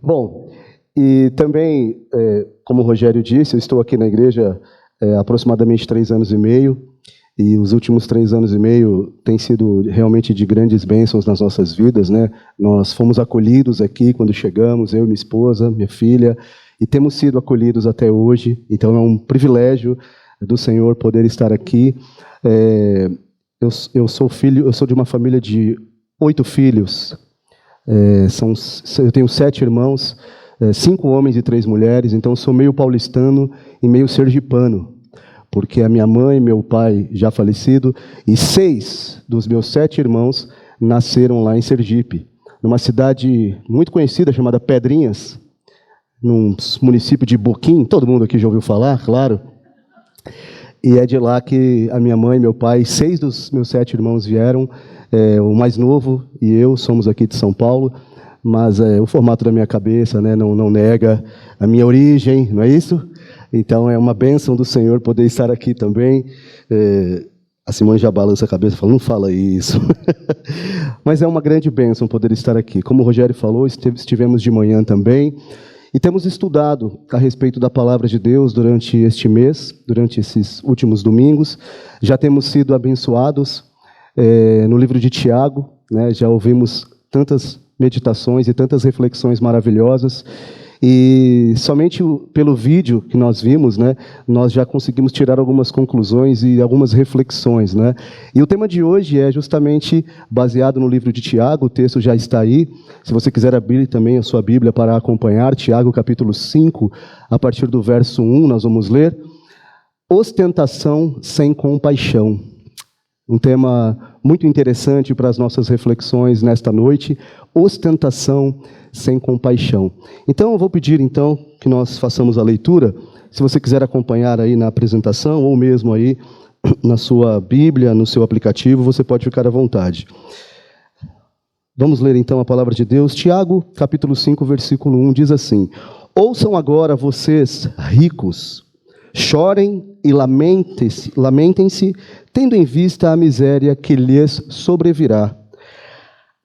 Bom, e também, como o Rogério disse, eu estou aqui na igreja há aproximadamente 3 anos e meio, e os últimos 3 anos e meio têm sido realmente de grandes bênçãos nas nossas vidas, né? Nós fomos acolhidos aqui quando chegamos, eu, minha esposa, minha filha, e temos sido acolhidos até hoje, então é um privilégio do Senhor poder estar aqui. Eu sou de uma família de 8 filhos, eu tenho 7 irmãos, 5 homens e 3 mulheres, então sou meio paulistano e meio sergipano, porque a minha mãe e meu pai já falecido, e 6 dos meus 7 irmãos nasceram lá em Sergipe, numa cidade muito conhecida chamada Pedrinhas, num município de Boquim, todo mundo aqui já ouviu falar, claro, e é de lá que a minha mãe e meu pai, 6 dos meus 7 irmãos vieram, o mais novo e eu somos aqui de São Paulo, mas o formato da minha cabeça, né, não nega a minha origem, não é isso? Então é uma bênção do Senhor poder estar aqui também. A Simone já balança a cabeça e fala, não fala isso. Mas é uma grande bênção poder estar aqui. Como o Rogério falou, estivemos de manhã também, e temos estudado a respeito da Palavra de Deus durante este mês, durante esses últimos domingos. Já temos sido abençoados no livro de Tiago, né? Já ouvimos tantas meditações e tantas reflexões maravilhosas, e somente pelo vídeo que nós vimos, né, nós já conseguimos tirar algumas conclusões e algumas reflexões, né? E o tema de hoje é justamente baseado no livro de Tiago, o texto já está aí, se você quiser abrir também a sua Bíblia para acompanhar, Tiago capítulo 5, a partir do verso 1, nós vamos ler, ostentação sem compaixão. Um tema muito interessante para as nossas reflexões nesta noite, ostentação sem compaixão. Então, eu vou pedir então que nós façamos a leitura. Se você quiser acompanhar aí na apresentação, ou mesmo aí na sua Bíblia, no seu aplicativo, você pode ficar à vontade. Vamos ler então a palavra de Deus. Tiago, capítulo 5, versículo 1, diz assim: ouçam agora vocês, ricos, chorem e lamentem-se, tendo em vista a miséria que lhes sobrevirá.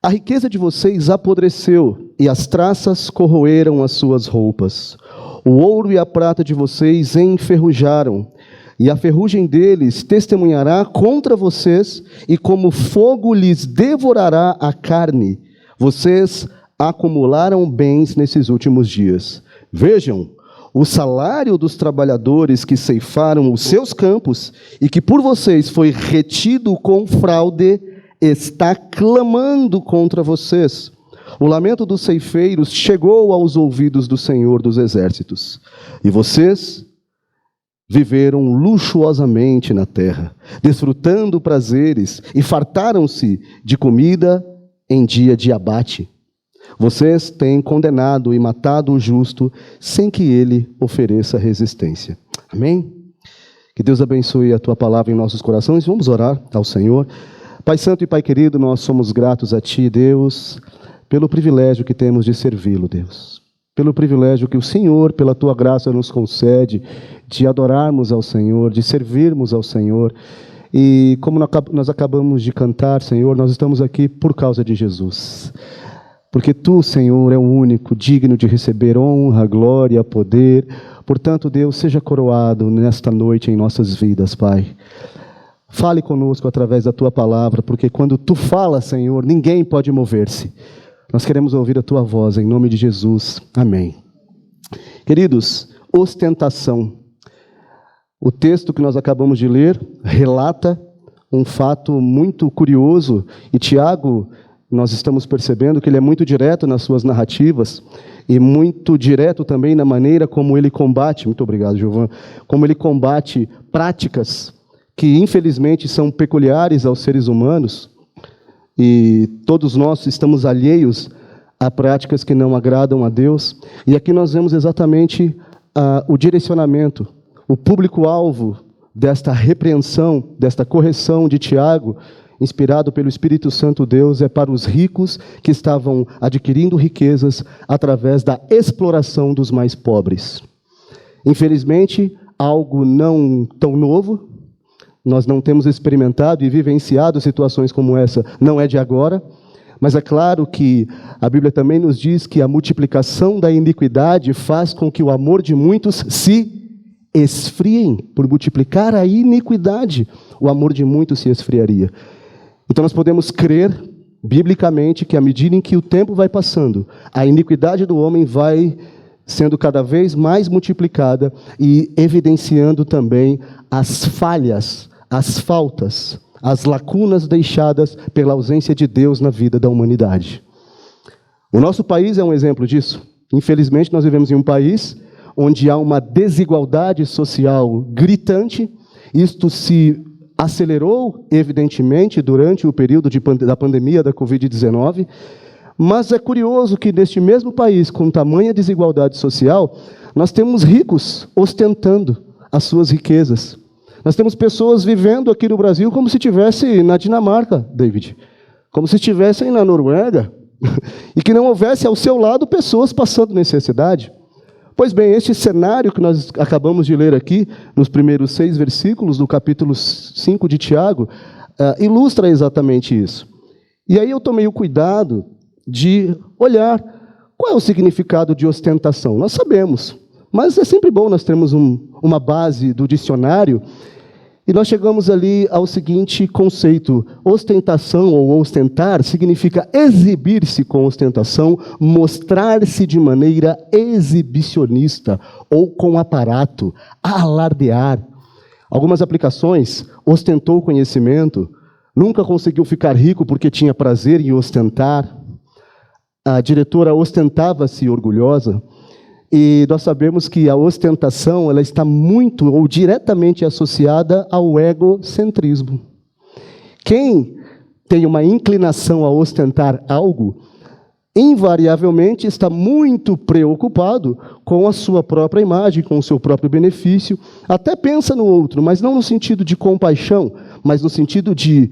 A riqueza de vocês apodreceu, e as traças corroeram as suas roupas. O ouro e a prata de vocês enferrujaram, e a ferrugem deles testemunhará contra vocês, e como fogo lhes devorará a carne. Vocês acumularam bens nesses últimos dias. Vejam, o salário dos trabalhadores que ceifaram os seus campos, e que por vocês foi retido com fraude, está clamando contra vocês. O lamento dos ceifeiros chegou aos ouvidos do Senhor dos Exércitos. E vocês viveram luxuosamente na terra, desfrutando prazeres, e fartaram-se de comida em dia de abate. Vocês têm condenado e matado o justo, sem que ele ofereça resistência. Amém? Que Deus abençoe a tua palavra em nossos corações. Vamos orar ao Senhor. Pai Santo e Pai querido, nós somos gratos a Ti, Deus, pelo privilégio que temos de servi-lo, Deus. Pelo privilégio que o Senhor, pela Tua graça, nos concede de adorarmos ao Senhor, de servirmos ao Senhor. E como nós acabamos de cantar, Senhor, nós estamos aqui por causa de Jesus. Porque Tu, Senhor, é o único digno de receber honra, glória, poder. Portanto, Deus, seja coroado nesta noite em nossas vidas, Pai. Fale conosco através da Tua palavra, porque quando Tu falas, Senhor, ninguém pode mover-se. Nós queremos ouvir a Tua voz, em nome de Jesus. Amém. Queridos, ostentação. O texto que nós acabamos de ler relata um fato muito curioso, e Tiago, nós estamos percebendo que ele é muito direto nas suas narrativas, e muito direto também na maneira como ele combate, muito obrigado, Gilvan, como ele combate práticas que infelizmente são peculiares aos seres humanos, e todos nós estamos alheios a práticas que não agradam a Deus, e aqui nós vemos exatamente o direcionamento, o público-alvo desta repreensão, desta correção de Tiago, inspirado pelo Espírito Santo Deus, é para os ricos que estavam adquirindo riquezas através da exploração dos mais pobres. Infelizmente, algo não tão novo, nós não temos experimentado e vivenciado situações como essa, não é de agora, Mas é claro que a Bíblia também nos diz que a multiplicação da iniquidade faz com que o amor de muitos se esfriem. Por multiplicar a iniquidade, o amor de muitos se esfriaria. Então nós podemos crer biblicamente que à medida em que o tempo vai passando, a iniquidade do homem vai sendo cada vez mais multiplicada e evidenciando também as falhas, as faltas, as lacunas deixadas pela ausência de Deus na vida da humanidade. O nosso país é um exemplo disso. Infelizmente, nós vivemos em um país onde há uma desigualdade social gritante. Isto se acelerou, evidentemente, durante o período da pandemia da Covid-19, mas é curioso que neste mesmo país, com tamanha desigualdade social, nós temos ricos ostentando as suas riquezas. Nós temos pessoas vivendo aqui no Brasil como se estivessem na Dinamarca, David, como se estivessem na Noruega, e que não houvesse ao seu lado pessoas passando necessidade. Pois bem, este cenário que nós acabamos de ler aqui, nos primeiros 6 versículos do capítulo 5 de Tiago, ilustra exatamente isso. E aí eu tomei o cuidado de olhar qual é o significado de ostentação. Nós sabemos, mas é sempre bom nós termos uma base do dicionário, e nós chegamos ali ao seguinte conceito: ostentação ou ostentar significa exibir-se com ostentação, mostrar-se de maneira exibicionista ou com aparato, alardear. Algumas aplicações: ostentou conhecimento, nunca conseguiu ficar rico porque tinha prazer em ostentar. A diretora ostentava-se orgulhosa. E nós sabemos que a ostentação ela está muito ou diretamente associada ao egocentrismo. Quem tem uma inclinação a ostentar algo, invariavelmente está muito preocupado com a sua própria imagem, com o seu próprio benefício, até pensa no outro, mas não no sentido de compaixão, mas no sentido de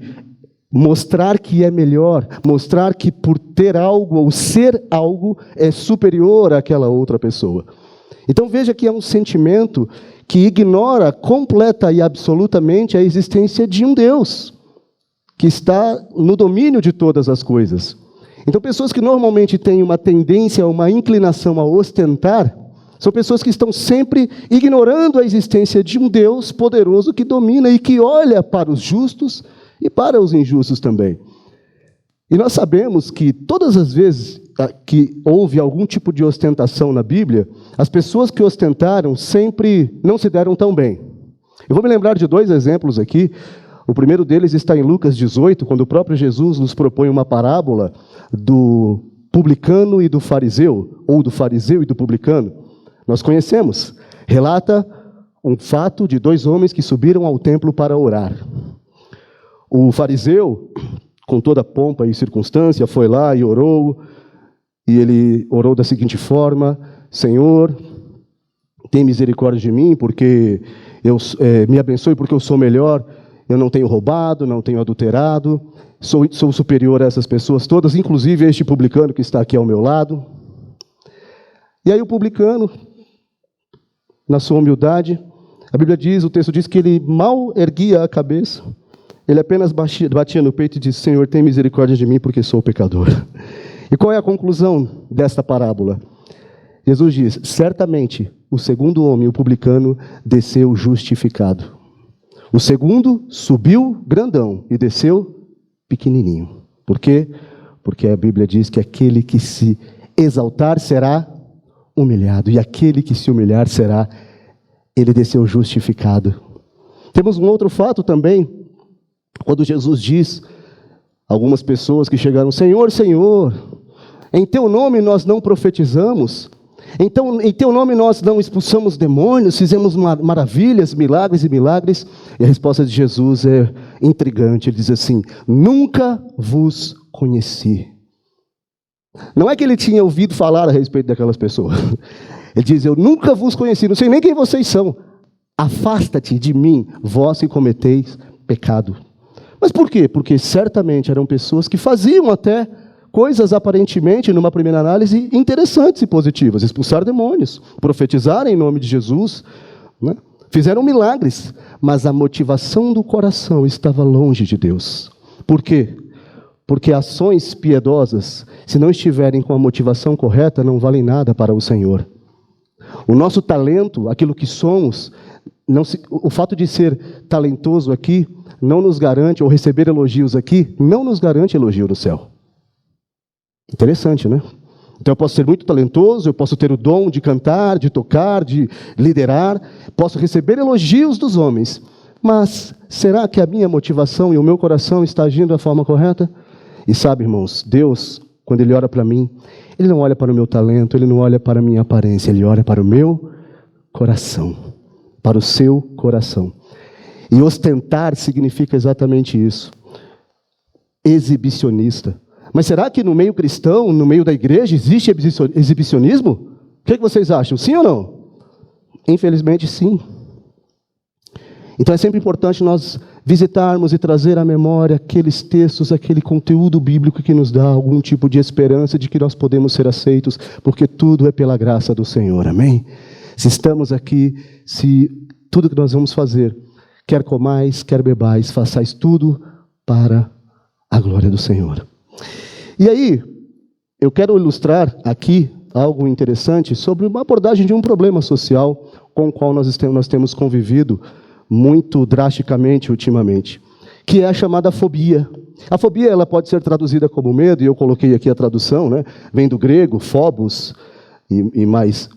mostrar que é melhor, mostrar que por ter algo ou ser algo é superior àquela outra pessoa. Então veja que é um sentimento que ignora completa e absolutamente a existência de um Deus, que está no domínio de todas as coisas. Então pessoas que normalmente têm uma tendência, uma inclinação a ostentar, são pessoas que estão sempre ignorando a existência de um Deus poderoso que domina e que olha para os justos e para os injustos também. E nós sabemos que todas as vezes que houve algum tipo de ostentação na Bíblia, as pessoas que ostentaram sempre não se deram tão bem. Eu vou me lembrar de 2 exemplos aqui. O primeiro deles está em Lucas 18, quando o próprio Jesus nos propõe uma parábola do publicano e do fariseu, ou do fariseu e do publicano. Nós conhecemos. Relata um fato de 2 homens que subiram ao templo para orar. O fariseu, com toda a pompa e circunstância, foi lá e orou, e ele orou da seguinte forma: Senhor, tem misericórdia de mim, porque me abençoe porque eu sou melhor, eu não tenho roubado, não tenho adulterado, sou superior a essas pessoas todas, inclusive a este publicano que está aqui ao meu lado. E aí o publicano, na sua humildade, a Bíblia diz, o texto diz que ele mal erguia a cabeça, ele apenas batia no peito e disse: Senhor, tem misericórdia de mim, porque sou pecador. E qual é a conclusão desta parábola? Jesus diz: certamente o segundo homem, o publicano, desceu justificado. O segundo subiu grandão e desceu pequenininho. Por quê? Porque a Bíblia diz que aquele que se exaltar será humilhado, e aquele que se humilhar ele desceu justificado. Temos um outro fato também, quando Jesus diz, algumas pessoas que chegaram: Senhor, Senhor, em Teu nome nós não profetizamos, então em Teu nome nós não expulsamos demônios, fizemos maravilhas, milagres e milagres. E a resposta de Jesus é intrigante, ele diz assim: nunca vos conheci. Não é que ele tinha ouvido falar a respeito daquelas pessoas, ele diz: eu nunca vos conheci, não sei nem quem vocês são, afasta-te de mim, vós que cometeis pecado. Mas por quê? Porque certamente eram pessoas que faziam até coisas aparentemente, numa primeira análise, interessantes e positivas. Expulsar demônios, profetizar em nome de Jesus, né? Fizeram milagres, mas a motivação do coração estava longe de Deus. Por quê? Porque ações piedosas, se não estiverem com a motivação correta, não valem nada para o Senhor. O nosso talento, aquilo que somos, o fato de ser talentoso aqui, não nos garante, ou receber elogios aqui, não nos garante elogio no céu. Interessante, né? Então eu posso ser muito talentoso, eu posso ter o dom de cantar, de tocar, de liderar, posso receber elogios dos homens, mas será que a minha motivação e o meu coração está agindo da forma correta? E sabe, irmãos, Deus, quando Ele olha para mim, Ele não olha para o meu talento, Ele não olha para a minha aparência, Ele olha para o meu coração, para o seu coração. E ostentar significa exatamente isso, exibicionista. Mas será que no meio cristão, no meio da igreja, existe exibicionismo? O que vocês acham? Sim ou não? Infelizmente, sim. Então é sempre importante nós visitarmos e trazer à memória aqueles textos, aquele conteúdo bíblico que nos dá algum tipo de esperança de que nós podemos ser aceitos, porque tudo é pela graça do Senhor, amém? Se estamos aqui, se tudo que nós vamos fazer, quer comais, quer bebais, façais tudo para a glória do Senhor. E aí, eu quero ilustrar aqui algo interessante sobre uma abordagem de um problema social com o qual nós temos convivido muito drasticamente ultimamente, que é a chamada fobia. A fobia ela pode ser traduzida como medo, e eu coloquei aqui a tradução, né? Vem do grego, phobos, e mais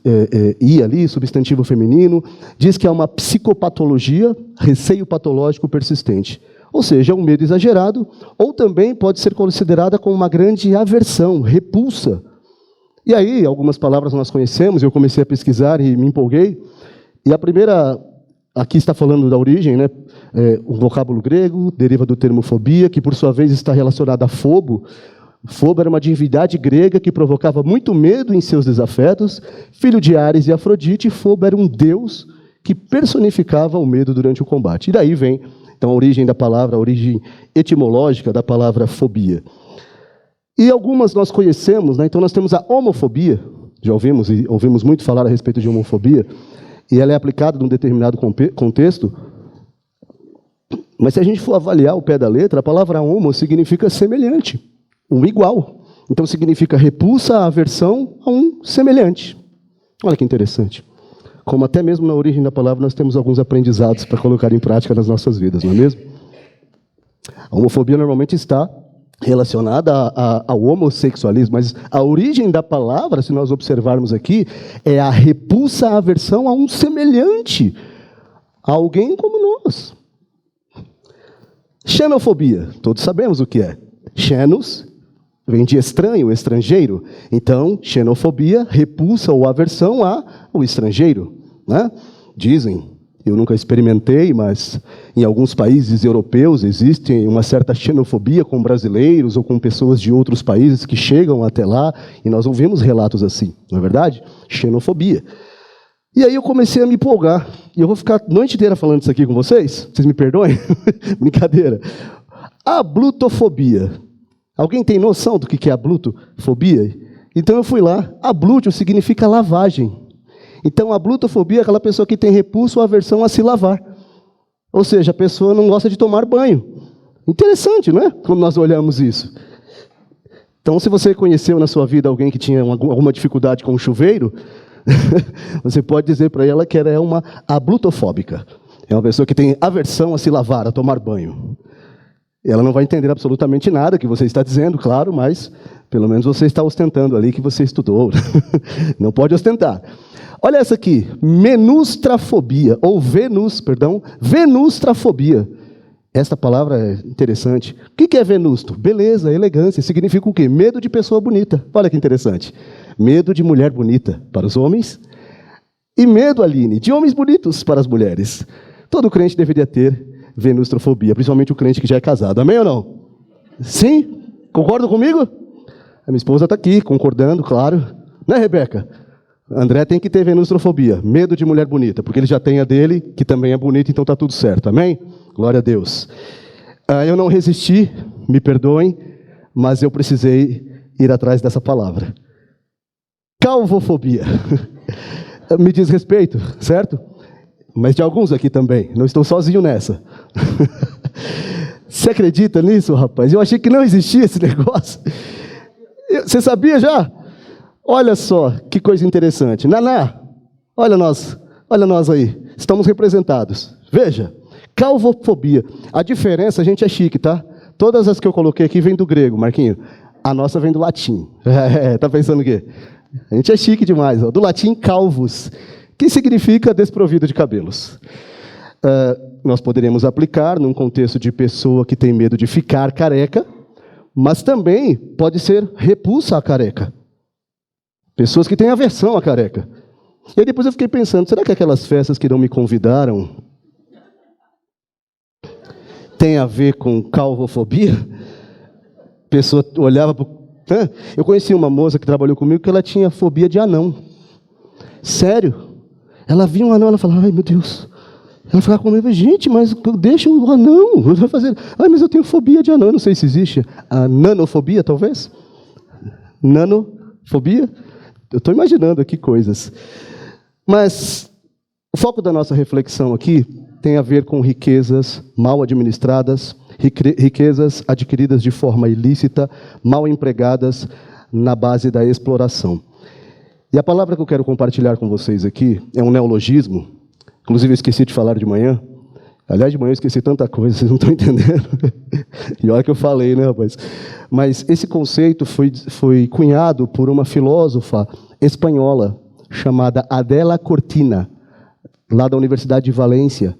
i ali, substantivo feminino, diz que é uma psicopatologia, receio patológico persistente. Ou seja, um medo exagerado, ou também pode ser considerada como uma grande aversão, repulsa. E aí, algumas palavras nós conhecemos, eu comecei a pesquisar e me empolguei, e a primeira, aqui está falando da origem, né? O vocábulo grego deriva do termo fobia, que por sua vez está relacionado a fobo. Fobo era uma divindade grega que provocava muito medo em seus desafetos, filho de Ares e Afrodite, e Fobo era um deus que personificava o medo durante o combate. E daí vem, então, a origem da palavra, a origem etimológica da palavra fobia. E algumas nós conhecemos, né? Então nós temos a homofobia, já ouvimos muito falar a respeito de homofobia, e ela é aplicada num determinado contexto, mas se a gente for avaliar o pé da letra, a palavra homo significa semelhante, um igual. Então significa repulsa, aversão a um semelhante. Olha que interessante. Como até mesmo na origem da palavra nós temos alguns aprendizados para colocar em prática nas nossas vidas, não é mesmo? A homofobia normalmente está relacionada ao homossexualismo, mas a origem da palavra, se nós observarmos aqui, é a repulsa, a aversão a um semelhante, a alguém como nós. Xenofobia, todos sabemos o que é. Xenos vem de estranho, estrangeiro. Então, xenofobia, repulsa ou aversão ao estrangeiro, né? Dizem, eu nunca experimentei, mas em alguns países europeus existe uma certa xenofobia com brasileiros ou com pessoas de outros países que chegam até lá, e nós ouvimos relatos assim, não é verdade? Xenofobia. E aí eu comecei a me empolgar, e eu vou ficar a noite inteira falando isso aqui com vocês, vocês me perdoem? Brincadeira. A blutofobia. Alguém tem noção do que é a blutofobia? Então eu fui lá. Ablúteo significa lavagem. Então a blutofobia é aquela pessoa que tem repulso ou aversão a se lavar. Ou seja, a pessoa não gosta de tomar banho. Interessante, não é? Quando nós olhamos isso. Então, se você conheceu na sua vida alguém que tinha alguma dificuldade com o chuveiro, você pode dizer para ela que ela é uma ablutofóbica. É uma pessoa que tem aversão a se lavar, a tomar banho. Ela não vai entender absolutamente nada que você está dizendo, claro, mas pelo menos você está ostentando ali que você estudou. Não pode ostentar. Olha essa aqui, menustrafobia, ou venustrafobia. Esta palavra é interessante. O que é venusto? Beleza, elegância. Significa o quê? Medo de pessoa bonita. Olha que interessante. Medo de mulher bonita para os homens. E medo, Aline, de homens bonitos para as mulheres. Todo crente deveria ter venustrafobia, principalmente o crente que já é casado. Amém ou não? Sim? Concordam comigo? A minha esposa está aqui, concordando, claro. Né, Rebeca? André tem que ter venustrafobia, medo de mulher bonita, porque ele já tem a dele, que também é bonita, então está tudo certo. Amém? Glória a Deus. Eu não resisti, me perdoem, mas eu precisei ir atrás dessa palavra. Calvofobia. Me diz respeito, certo? Mas de alguns aqui também, não estou sozinho nessa. Você acredita nisso, rapaz? Eu achei que não existia esse negócio. Você sabia já? Olha só, que coisa interessante. Naná, olha nós aí. Estamos representados. Veja, calvofobia. A diferença, a gente é chique, tá? Todas as que eu coloquei aqui vêm do grego, Marquinho. A nossa vem do latim. Tá pensando o quê? A gente é chique demais. Ó. Do latim, calvus, que significa desprovido de cabelos. Nós poderíamos aplicar num contexto de pessoa que tem medo de ficar careca, mas também pode ser repulsa à careca. Pessoas que têm aversão à careca. E aí depois eu fiquei pensando, será que aquelas festas que não me convidaram tem a ver com calvofobia? A pessoa olhava para... Eu conheci uma moça que trabalhou comigo que ela tinha fobia de anão. Sério. Ela via um anão, ela falava, ai meu Deus. Ela ficava comigo, gente, mas deixa o anão. Vai fazer. Ai, mas eu tenho fobia de anão. Eu não sei se existe. A nanofobia, talvez? Nanofobia? Eu estou imaginando aqui coisas. Mas o foco da nossa reflexão aqui tem a ver com riquezas mal administradas, riquezas adquiridas de forma ilícita, mal empregadas na base da exploração. E a palavra que eu quero compartilhar com vocês aqui é um neologismo. Inclusive, eu esqueci de falar de manhã. Aliás, de manhã eu esqueci tanta coisa, vocês não estão entendendo. E olha que eu falei, né, rapaz? Mas esse conceito foi cunhado por uma filósofa espanhola chamada Adela Cortina, lá da Universidade de Valência.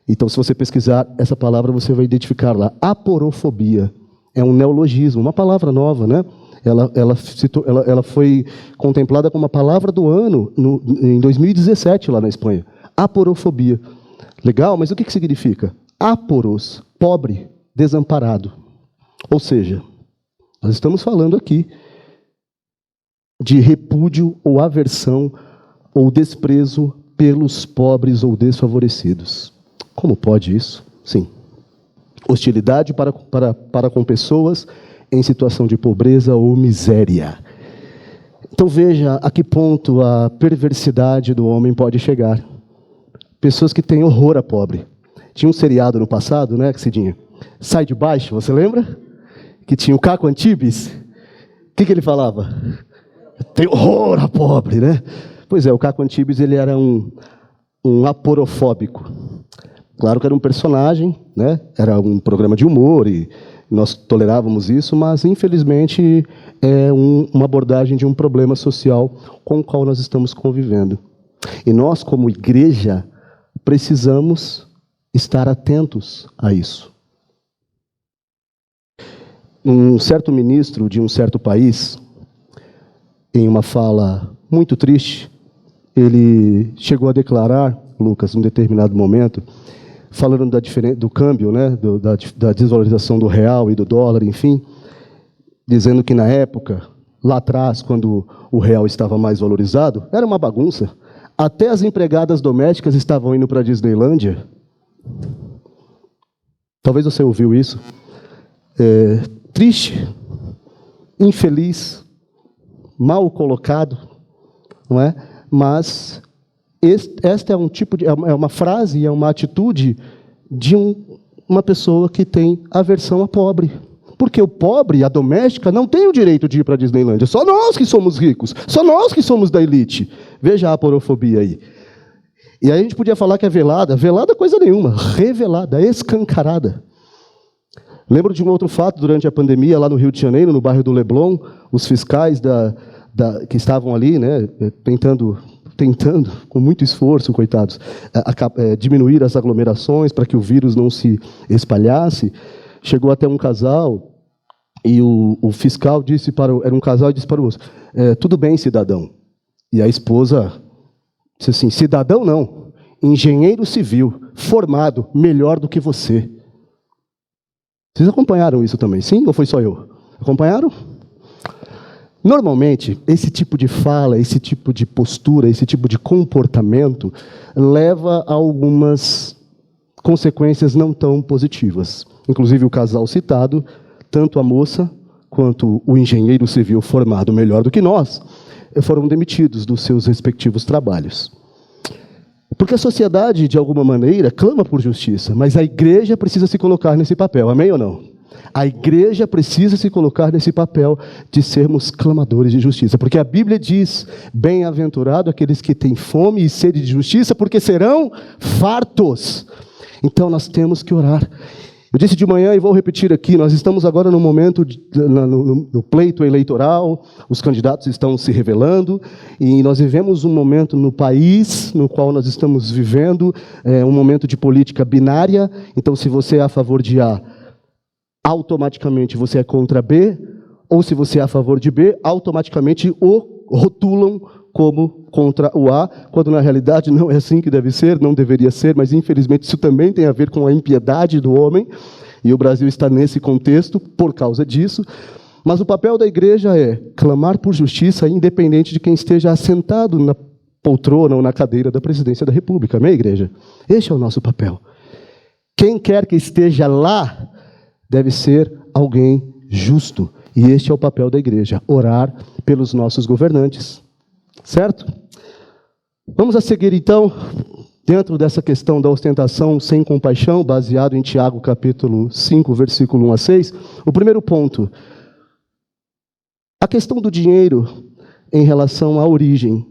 Então, se você pesquisar essa palavra, você vai identificar lá. Aporofobia. É um neologismo, uma palavra nova, né? Ela foi contemplada como a palavra do ano em 2017, lá na Espanha. Aporofobia. Legal, mas o que significa? Aporos, pobre, desamparado. Ou seja, nós estamos falando aqui de repúdio ou aversão ou desprezo pelos pobres ou desfavorecidos. Como pode isso? Sim. Hostilidade para com pessoas em situação de pobreza ou miséria. Então veja a que ponto a perversidade do homem pode chegar. Pessoas que têm horror a pobre. Tinha um seriado no passado, né, Cidinha? Sai de Baixo, você lembra? Que tinha o Caco Antibes. O que ele falava? Tem horror a pobre, né? Pois é, o Caco Antibes ele era um aporofóbico. Claro que era um personagem, né? Era um programa de humor e nós tolerávamos isso, mas infelizmente é uma abordagem de um problema social com o qual nós estamos convivendo. E nós, como igreja, precisamos estar atentos a isso. Um certo ministro de um certo país, em uma fala muito triste, ele chegou a declarar, Lucas, num determinado momento, falando do câmbio, né, da desvalorização do real e do dólar, enfim, dizendo que na época, lá atrás, quando o real estava mais valorizado, era uma bagunça. Até as empregadas domésticas estavam indo para a Disneylândia. Talvez você ouviu isso. Triste, infeliz, mal colocado, não é? Mas esta é é uma frase, é uma atitude de uma pessoa que tem aversão a pobre. Porque o pobre, a doméstica, não tem o direito de ir para a Disneylândia. Só nós que somos ricos. Só nós que somos da elite. Veja a aporofobia aí. E aí a gente podia falar que é velada. Velada coisa nenhuma. Revelada, escancarada. Lembro de um outro fato durante a pandemia, lá no Rio de Janeiro, no bairro do Leblon, os fiscais que estavam ali, né, tentando, com muito esforço, coitados, diminuir as aglomerações para que o vírus não se espalhasse. Chegou até um casal e o fiscal disse era um casal e disse para o outro, tudo bem, cidadão. E a esposa disse assim, cidadão não, engenheiro civil, formado, melhor do que você. Vocês acompanharam isso também, sim? Ou foi só eu? Acompanharam? Normalmente, esse tipo de fala, esse tipo de postura, esse tipo de comportamento leva a algumas consequências não tão positivas. Inclusive o casal citado, tanto a moça quanto o engenheiro civil formado melhor do que nós, foram demitidos dos seus respectivos trabalhos. Porque a sociedade, de alguma maneira, clama por justiça, mas a igreja precisa se colocar nesse papel, amém ou não? A igreja precisa se colocar nesse papel de sermos clamadores de justiça, porque a Bíblia diz: bem-aventurado aqueles que têm fome e sede de justiça, porque serão fartos. Então nós temos que orar. Eu disse de manhã e vou repetir aqui, nós estamos agora no momento, no pleito eleitoral, os candidatos estão se revelando, e nós vivemos um momento no país no qual nós estamos vivendo, um momento de política binária. Então, se você é a favor de A, automaticamente você é contra B, ou se você é a favor de B, automaticamente o rotulam como contra o A, quando na realidade não é assim que deve ser, não deveria ser, mas infelizmente isso também tem a ver com a impiedade do homem, e o Brasil está nesse contexto por causa disso. Mas o papel da igreja é clamar por justiça, independente de quem esteja assentado na poltrona ou na cadeira da presidência da República, amém, igreja? Este é o nosso papel. Quem quer que esteja lá deve ser alguém justo, e este é o papel da igreja, orar pelos nossos governantes. Certo? Vamos a seguir, então, dentro dessa questão da ostentação sem compaixão, baseado em Tiago, capítulo 5, versículo 1 a 6. O primeiro ponto, a questão do dinheiro em relação à origem.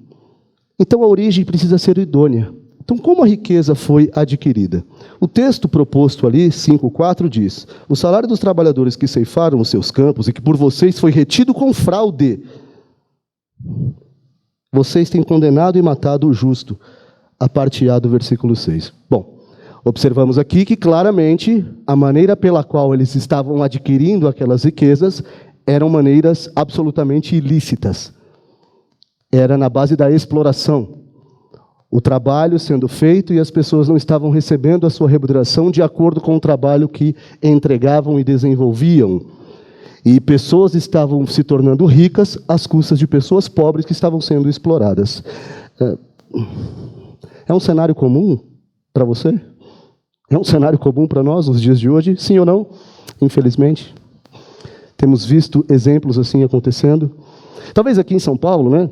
Então, a origem precisa ser idônea. Então, como a riqueza foi adquirida? O texto proposto ali, 5,4, diz: o salário dos trabalhadores que ceifaram os seus campos e que por vocês foi retido com fraude, vocês têm condenado e matado o justo. A parte A do versículo 6. Bom, observamos aqui que claramente a maneira pela qual eles estavam adquirindo aquelas riquezas eram maneiras absolutamente ilícitas. Era na base da exploração. O trabalho sendo feito e as pessoas não estavam recebendo a sua remuneração de acordo com o trabalho que entregavam e desenvolviam. E pessoas estavam se tornando ricas às custas de pessoas pobres que estavam sendo exploradas. É um cenário comum para você? É um cenário comum para nós nos dias de hoje? Sim ou não? Infelizmente. Temos visto exemplos assim acontecendo. Talvez aqui em São Paulo, né,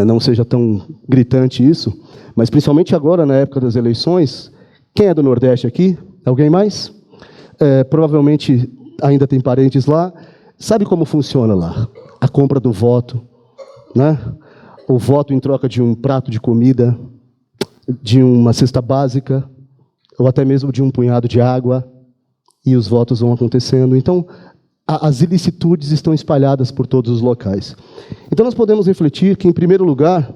não seja tão gritante isso, mas principalmente agora, na época das eleições. Quem é do Nordeste aqui? Alguém mais? Provavelmente ainda tem parentes lá. Sabe como funciona lá? A compra do voto, né? O voto em troca de um prato de comida, de uma cesta básica, ou até mesmo de um punhado de água, e os votos vão acontecendo. Então, as ilicitudes estão espalhadas por todos os locais. Então, nós podemos refletir que, em primeiro lugar,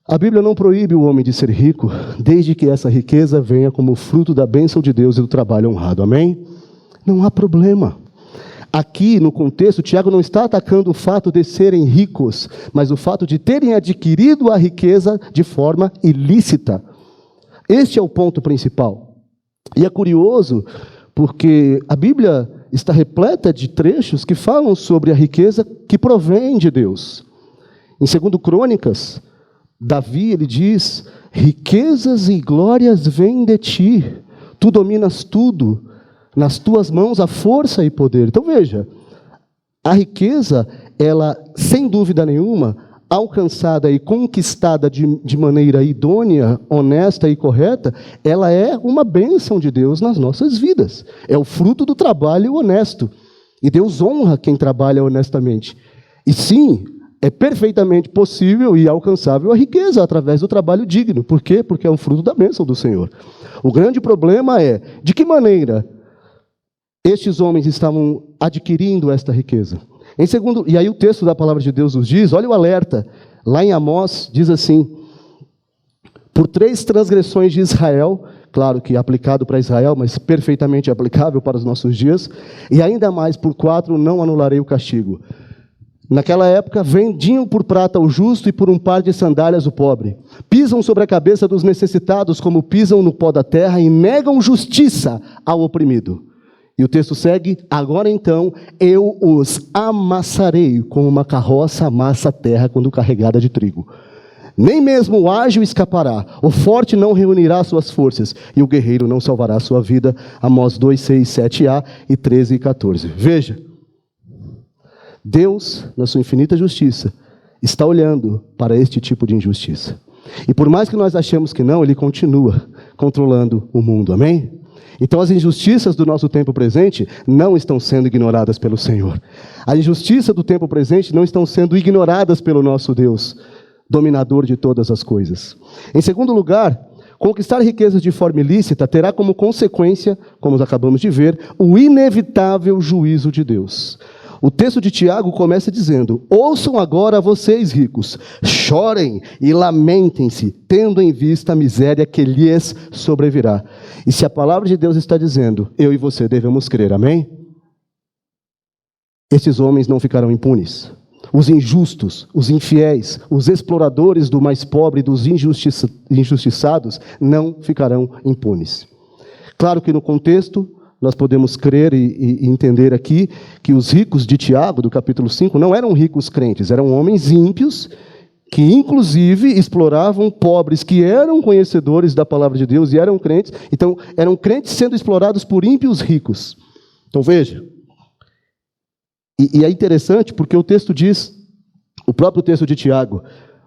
a Bíblia não proíbe o homem de ser rico, desde que essa riqueza venha como fruto da bênção de Deus e do trabalho honrado. Amém? Não há problema. Aqui, no contexto, Tiago não está atacando o fato de serem ricos, mas o fato de terem adquirido a riqueza de forma ilícita. Este é o ponto principal. E é curioso, porque a Bíblia está repleta de trechos que falam sobre a riqueza que provém de Deus. Em 2 Crônicas, Davi, ele diz: riquezas e glórias vêm de ti, tu dominas tudo, nas tuas mãos há força e poder. Então veja, a riqueza, ela, sem dúvida nenhuma, alcançada e conquistada de maneira idônea, honesta e correta, ela é uma bênção de Deus nas nossas vidas. É o fruto do trabalho honesto. E Deus honra quem trabalha honestamente. E sim, é perfeitamente possível e alcançável a riqueza através do trabalho digno. Por quê? Porque é um fruto da bênção do Senhor. O grande problema é, de que maneira estes homens estavam adquirindo esta riqueza? E aí o texto da palavra de Deus nos diz, olha o alerta, lá em Amós diz assim: por 3 transgressões de Israel, claro que aplicado para Israel, mas perfeitamente aplicável para os nossos dias, e ainda mais por 4 não anularei o castigo. Naquela época, vendiam por prata o justo e por um par de sandálias o pobre. Pisam sobre a cabeça dos necessitados como pisam no pó da terra e negam justiça ao oprimido. E o texto segue: agora então eu os amassarei como uma carroça amassa a terra quando carregada de trigo. Nem mesmo o ágil escapará, o forte não reunirá suas forças, e o guerreiro não salvará sua vida. Amós 2, 6, 7a e 13 e 14. Veja, Deus, na sua infinita justiça, está olhando para este tipo de injustiça. E por mais que nós achemos que não, ele continua controlando o mundo, amém? Então as injustiças do nosso tempo presente não estão sendo ignoradas pelo Senhor. A injustiça do tempo presente não estão sendo ignoradas pelo nosso Deus, dominador de todas as coisas. Em segundo lugar, conquistar riquezas de forma ilícita terá como consequência, como acabamos de ver, o inevitável juízo de Deus. O texto de Tiago começa dizendo: ouçam agora vocês ricos, chorem e lamentem-se, tendo em vista a miséria que lhes sobrevirá. E se a palavra de Deus está dizendo, eu e você devemos crer, amém? Esses homens não ficarão impunes. Os injustos, os infiéis, os exploradores do mais pobre, dos injustiçados, não ficarão impunes. Claro que no contexto, nós podemos crer e entender aqui que os ricos de Tiago, do capítulo 5, não eram ricos crentes, eram homens ímpios que, inclusive, exploravam pobres que eram conhecedores da palavra de Deus e eram crentes. Então, eram crentes sendo explorados por ímpios ricos. Então, veja. E é interessante porque o texto diz, o próprio texto de Tiago,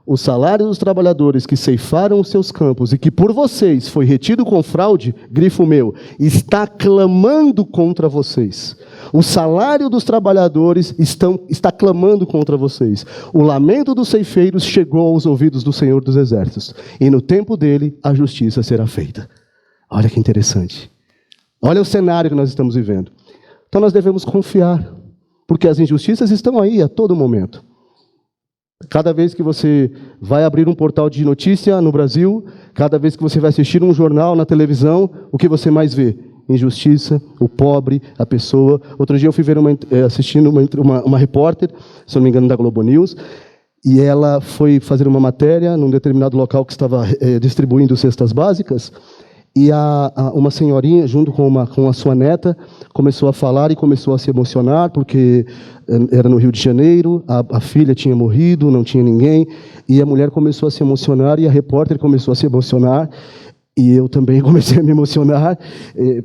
o salário dos trabalhadores que ceifaram os seus campos e que por vocês foi retido com fraude, grifo meu, está clamando contra vocês. O salário dos trabalhadores está clamando contra vocês. O lamento dos ceifeiros chegou aos ouvidos do Senhor dos Exércitos. E no tempo dele, a justiça será feita. Olha que interessante. Olha o cenário que nós estamos vivendo. Então nós devemos confiar, porque as injustiças estão aí a todo momento. Cada vez que você vai abrir um portal de notícia no Brasil, cada vez que você vai assistir um jornal na televisão, o que você mais vê? Injustiça, o pobre, a pessoa. Outro dia eu fui ver assistindo uma repórter, se não me engano, da Globo News, e ela foi fazer uma matéria num determinado local que estava distribuindo cestas básicas, e uma senhorinha, junto com a sua neta, começou a falar e começou a se emocionar, porque era no Rio de Janeiro, a filha tinha morrido, não tinha ninguém, e a mulher começou a se emocionar, e a repórter começou a se emocionar, e eu também comecei a me emocionar,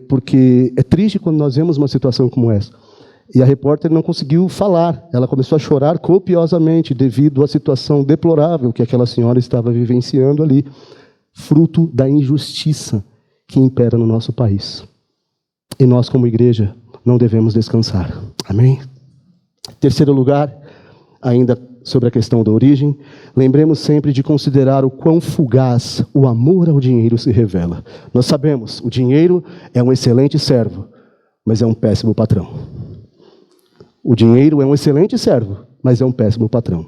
porque é triste quando nós vemos uma situação como essa. E a repórter não conseguiu falar, ela começou a chorar copiosamente, devido à situação deplorável que aquela senhora estava vivenciando ali, fruto da injustiça que impera no nosso país. E nós, como igreja, não devemos descansar. Amém? Terceiro lugar, ainda sobre a questão da origem, lembremos sempre de considerar o quão fugaz o amor ao dinheiro se revela. Nós sabemos, o dinheiro é um excelente servo, mas é um péssimo patrão. O dinheiro é um excelente servo, mas é um péssimo patrão.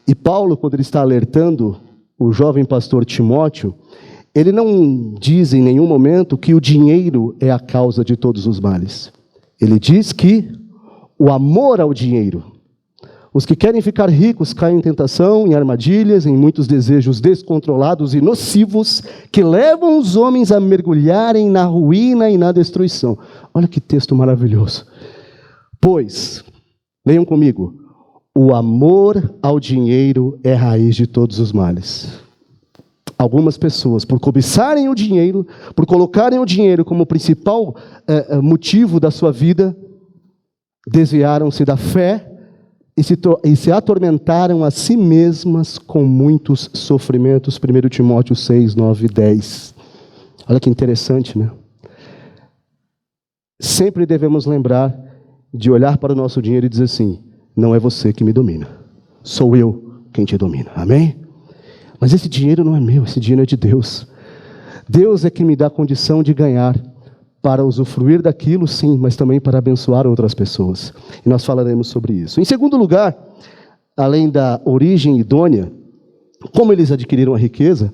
E Paulo, quando ele está alertando o jovem pastor Timóteo, ele não diz em nenhum momento que o dinheiro é a causa de todos os males. Ele diz que o amor ao dinheiro. Os que querem ficar ricos caem em tentação, em armadilhas, em muitos desejos descontrolados e nocivos que levam os homens a mergulharem na ruína e na destruição. Olha que texto maravilhoso. Pois, leiam comigo, o amor ao dinheiro é a raiz de todos os males. Algumas pessoas, por cobiçarem o dinheiro, por colocarem o dinheiro como principal motivo da sua vida, desviaram-se da fé e se atormentaram a si mesmas com muitos sofrimentos. 1 Timóteo 6, 9 e 10. Olha que interessante, né? Sempre devemos lembrar de olhar para o nosso dinheiro e dizer assim, não é você que me domina, sou eu quem te domina. Amém? Mas esse dinheiro não é meu, esse dinheiro é de Deus. Deus é que me dá a condição de ganhar, para usufruir daquilo, sim, mas também para abençoar outras pessoas. E nós falaremos sobre isso. Em segundo lugar, além da origem idônea, como eles adquiriram a riqueza,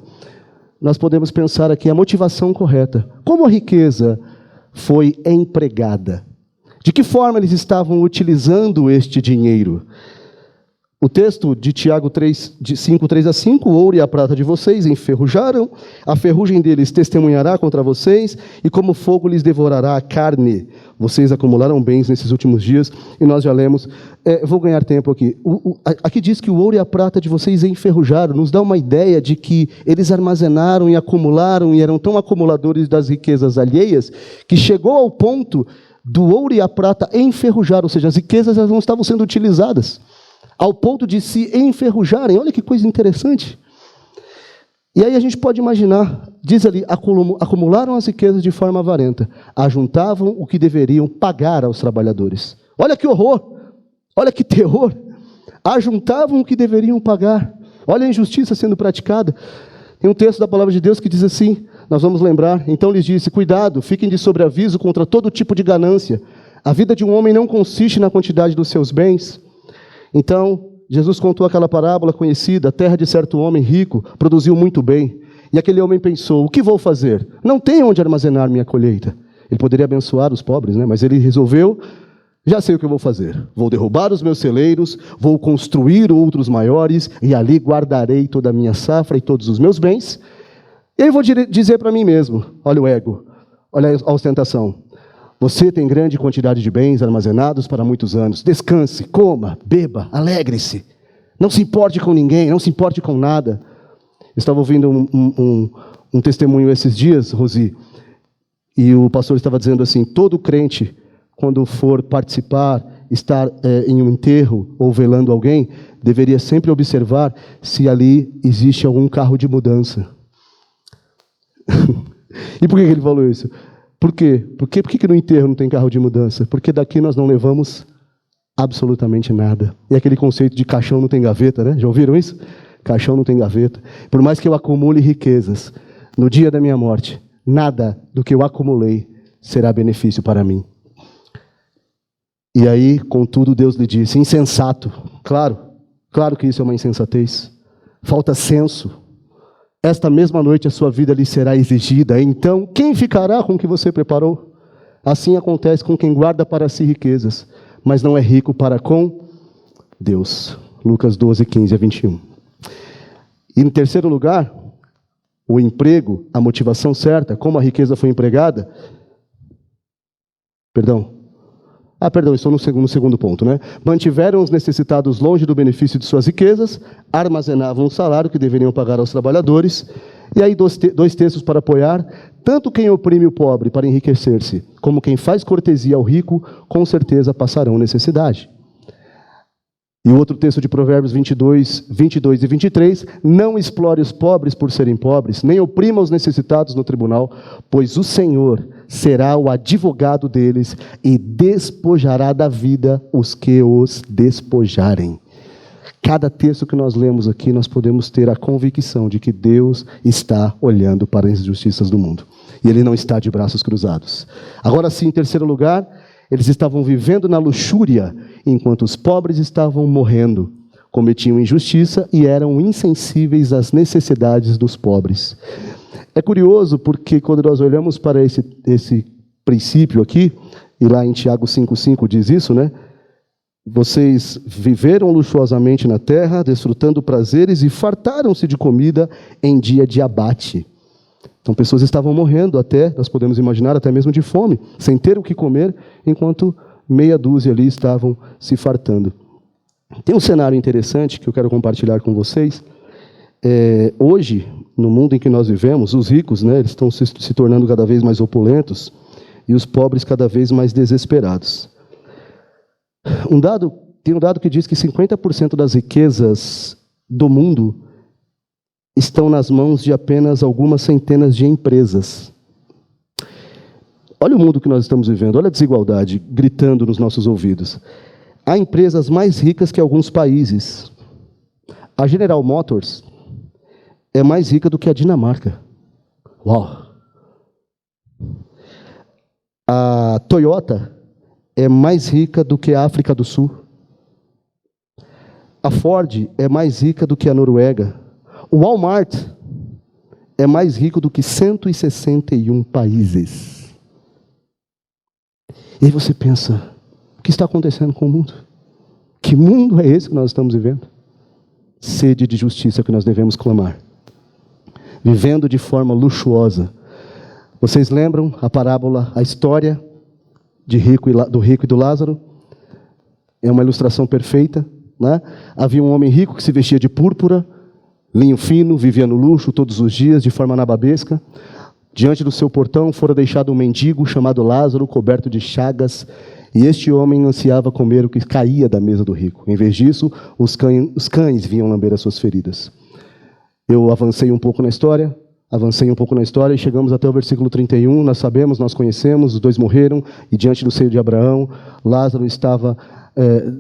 nós podemos pensar aqui a motivação correta. Como a riqueza foi empregada? De que forma eles estavam utilizando este dinheiro? O texto de Tiago 3, de 5, 3 a 5, o ouro e a prata de vocês enferrujaram, a ferrugem deles testemunhará contra vocês, e como fogo lhes devorará a carne. Vocês acumularam bens nesses últimos dias, e nós já lemos, vou ganhar tempo aqui. Aqui diz que o ouro e a prata de vocês enferrujaram, nos dá uma ideia de que eles armazenaram e acumularam, e eram tão acumuladores das riquezas alheias, que chegou ao ponto do ouro e a prata enferrujar, ou seja, as riquezas elas não estavam sendo utilizadas, ao ponto de se enferrujarem. Olha que coisa interessante. E aí a gente pode imaginar, diz ali, acumularam as riquezas de forma avarenta, ajuntavam o que deveriam pagar aos trabalhadores. Olha que horror, olha que terror. Ajuntavam o que deveriam pagar. Olha a injustiça sendo praticada. Tem um texto da palavra de Deus que diz assim, nós vamos lembrar, então lhes disse, cuidado, fiquem de sobreaviso contra todo tipo de ganância. A vida de um homem não consiste na quantidade dos seus bens. Então, Jesus contou aquela parábola conhecida, a terra de certo homem rico produziu muito bem. E aquele homem pensou, o que vou fazer? Não tenho onde armazenar minha colheita. Ele poderia abençoar os pobres, né? Mas ele resolveu, já sei o que eu vou fazer. Vou derrubar os meus celeiros, vou construir outros maiores, e ali guardarei toda a minha safra e todos os meus bens. E aí eu vou dizer para mim mesmo, olha o ego, olha a ostentação. Você tem grande quantidade de bens armazenados para muitos anos. Descanse, coma, beba, alegre-se. Não se importe com ninguém, não se importe com nada. Eu estava ouvindo um testemunho esses dias, Rosi, e o pastor estava dizendo assim, todo crente, quando for participar, estar em um enterro ou velando alguém, deveria sempre observar se ali existe algum carro de mudança. E por que ele falou isso? Por quê? Por que no enterro não tem carro de mudança? Porque daqui nós não levamos absolutamente nada. E aquele conceito de caixão não tem gaveta, né? Já ouviram isso? Caixão não tem gaveta. Por mais que eu acumule riquezas, no dia da minha morte, nada do que eu acumulei será benefício para mim. E aí, contudo, Deus lhe disse, insensato. Claro que isso é uma insensatez. Falta senso. Esta mesma noite a sua vida lhe será exigida. Então, quem ficará com o que você preparou? Assim acontece com quem guarda para si riquezas, mas não é rico para com Deus. Lucas 12, 15 a 21. E em terceiro lugar, o emprego, a motivação certa, como a riqueza foi empregada. Estou no segundo ponto, né? Mantiveram os necessitados longe do benefício de suas riquezas, armazenavam o salário que deveriam pagar aos trabalhadores, e aí dois textos para apoiar, tanto quem oprime o pobre para enriquecer-se, como quem faz cortesia ao rico, com certeza passarão necessidade. E o outro texto de Provérbios 22 e 23, não explore os pobres por serem pobres, nem oprima os necessitados no tribunal, pois o Senhor será o advogado deles e despojará da vida os que os despojarem. Cada texto que nós lemos aqui, nós podemos ter a convicção de que Deus está olhando para as injustiças do mundo. E Ele não está de braços cruzados. Agora sim, em terceiro lugar, eles estavam vivendo na luxúria, enquanto os pobres estavam morrendo, cometiam injustiça e eram insensíveis às necessidades dos pobres. É curioso porque quando nós olhamos para esse princípio aqui, e lá em Tiago 5,5 diz isso, né? Vocês viveram luxuosamente na terra, desfrutando prazeres e fartaram-se de comida em dia de abate. Então, pessoas estavam morrendo até, nós podemos imaginar, até mesmo de fome, sem ter o que comer, enquanto meia dúzia ali estavam se fartando. Tem um cenário interessante que eu quero compartilhar com vocês. Hoje, no mundo em que nós vivemos, os ricos, né, eles estão se tornando cada vez mais opulentos e os pobres cada vez mais desesperados. Tem um dado que diz que 50% das riquezas do mundo estão nas mãos de apenas algumas centenas de empresas. Olha o mundo que nós estamos vivendo, olha a desigualdade gritando nos nossos ouvidos. Há empresas mais ricas que alguns países. A General Motors é mais rica do que a Dinamarca. Uau! A Toyota é mais rica do que a África do Sul. A Ford é mais rica do que a Noruega. O Walmart é mais rico do que 161 países. E aí você pensa, o que está acontecendo com o mundo? Que mundo é esse que nós estamos vivendo? Sede de justiça que nós devemos clamar. Vivendo de forma luxuosa. Vocês lembram a parábola, a história do rico e do Lázaro? É uma ilustração perfeita, né? Havia um homem rico que se vestia de púrpura, linho fino, vivia no luxo todos os dias, de forma nababesca. Diante do seu portão fora deixado um mendigo chamado Lázaro, coberto de chagas, e este homem ansiava comer o que caía da mesa do rico. Em vez disso, os cães vinham lamber as suas feridas. Eu avancei um pouco na história e chegamos até o versículo 31. Nós sabemos, nós conhecemos, os 2 morreram, e diante do seio de Abraão, Lázaro estava